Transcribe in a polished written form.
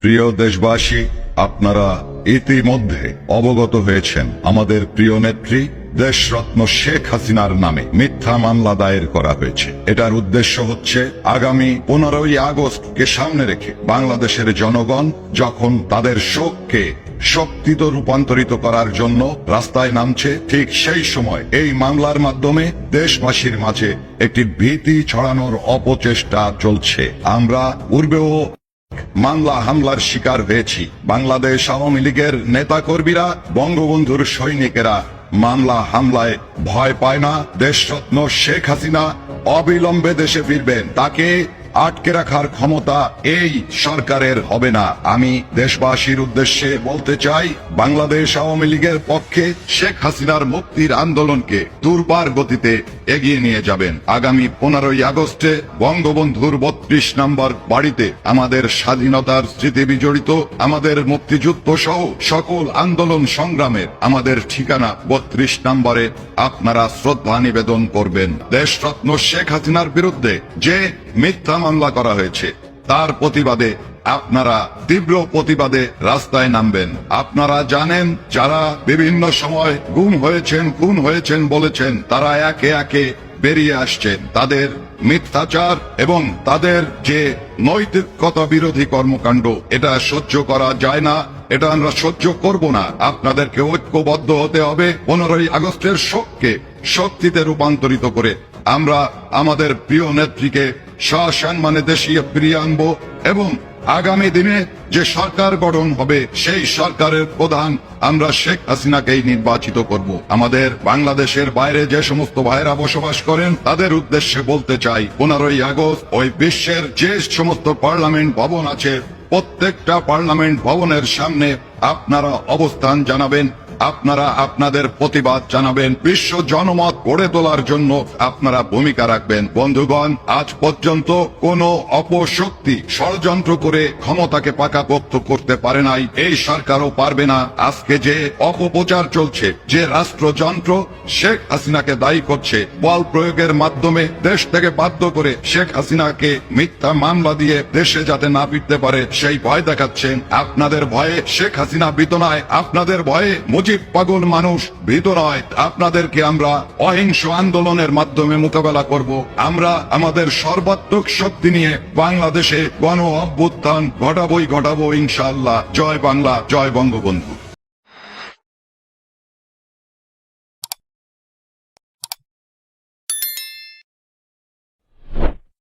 প্রিয় দেশবাসী, আপনারা ইতিমধ্যে অবগত হয়েছেন আমাদের প্রিয় নেত্রী দেশরত্ন শেখ হাসিনার নামে মিথ্যা মামলা দায়ের করা হয়েছে। এটার উদ্দেশ্য হচ্ছে আগামী 15ই আগস্টকে সামনে রেখে বাংলাদেশের জনগণ যখন তাদের শোককে শক্তিতে রূপান্তরিত করার জন্য রাস্তায় নামছে, ঠিক সেই সময় এই মামলার মাধ্যমে দেশবাসীর মাঝে একটি ভীতি ছড়ানোর অপচেষ্টা চলছে। আমরা পূর্বেও মামলা হামলার শিকার হয়েছি। বাংলাদেশ আওয়ামী লীগের নেতাকর্মীরা, বঙ্গবন্ধুর সৈনিকেরা মামলা হামলায় ভয় পায় না। দেশরত্ন শেখ হাসিনা অবিলম্বে দেশে ফিরবেন। তাকে আটকে রাখার ক্ষমতা এই সরকারের হবে না। আমি দেশবাসীর উদ্দেশ্যে বলতে চাই, বাংলাদেশ আওয়ামী লীগের পক্ষে শেখ হাসিনার মুক্তির আন্দোলনকে দুর্বার গতিতে এগিয়ে নিয়ে যাবেন। আগামী 15ই আগস্টে বঙ্গবন্ধুর 32 নম্বর বাড়িতে আমাদের স্বাধীনতার স্মৃতি বিজড়িত আমাদের মুক্তিযুদ্ধ সহ সকল আন্দোলন সংগ্রামের আমাদের ঠিকানা 32 নম্বরে আপনারা শ্রদ্ধা নিবেদন করবেন। দেশরত্ন শেখ হাসিনার বিরুদ্ধে যে মিথ্যা মামলা করা হয়েছে তার প্রতিবাদে আপনারা তীব্র প্রতিবাদে রাস্তায় নামবেন। আপনারা জানেন, যারা বিভিন্ন সময় গুম হয়েছেন, খুন হয়েছেন বলেছেন, তারা একে একে বেরিয়ে আসছেন। তাদের মিথ্যাচার এবং তাদের যে নৈতিকতা বিরোধী কর্মকাণ্ড, এটা সহ্য করা যায় না, এটা আমরা সহ্য করব না। আপনাদেরকে ঐক্যবদ্ধ হতে হবে। 15ই আগস্টের শোককে শক্তিতে রূপান্তরিত করে আমরা আমাদের প্রিয় নেত্রীকে সসম্মানে দেশে ফিরিয়ে আনবো এবং আগামী দিনে যে সরকার গঠন হবে সেই সরকারের প্রধান আমরা শেখ হাসিনাকেই নির্বাচিত করব। আমাদের বাংলাদেশের বাইরে যে সমস্ত ভাইরা বসবাস করেন তাদের উদ্দেশ্যে বলতে চাই, 15ই আগস্ট ওই বিশ্বের যে সমস্ত পার্লামেন্ট ভবন আছে প্রত্যেকটা পার্লামেন্ট ভবনের সামনে আপনারা অবস্থান জানাবেন, আপনারা আপনাদের প্রতিবাদ জানাবেন, বিশ্ব জনমত গড়ে তোলার জন্য আপনারা ভূমিকা রাখবেন। বন্ধুগণ, আজ পর্যন্ত কোন অপশক্তি ষড়যন্ত্র করে ক্ষমতাকে পাকাপোক্ত করতে পারে নাই, এই সরকারও পারবে না। আজকে যে অপপ্রচার চলছে, যে রাষ্ট্রযন্ত্র শেখ হাসিনাকে দায়ী করছে, বল প্রয়োগের মাধ্যমে দেশ থেকে বাধ্য করে শেখ হাসিনাকে মিথ্যা মামলা দিয়ে দেশে যাতে না ফিরতে পারে সেই ভয় দেখাচ্ছেন। আপনাদের ভয়ে শেখ হাসিনা ভীত নয়, আপনাদের ভয়ে পাগল মানুষ ভীত নয়। আপনাদেরকে আমরা অহিংস আন্দোলনের মাধ্যমে মোকাবেলা করব। আমরা আমাদের সর্বাত্মক শক্তি নিয়ে বাংলাদেশে গণ অভ্যুত্থান ঘটাবো ইনশাআল্লাহ। জয় বাংলা, জয় বঙ্গবন্ধু।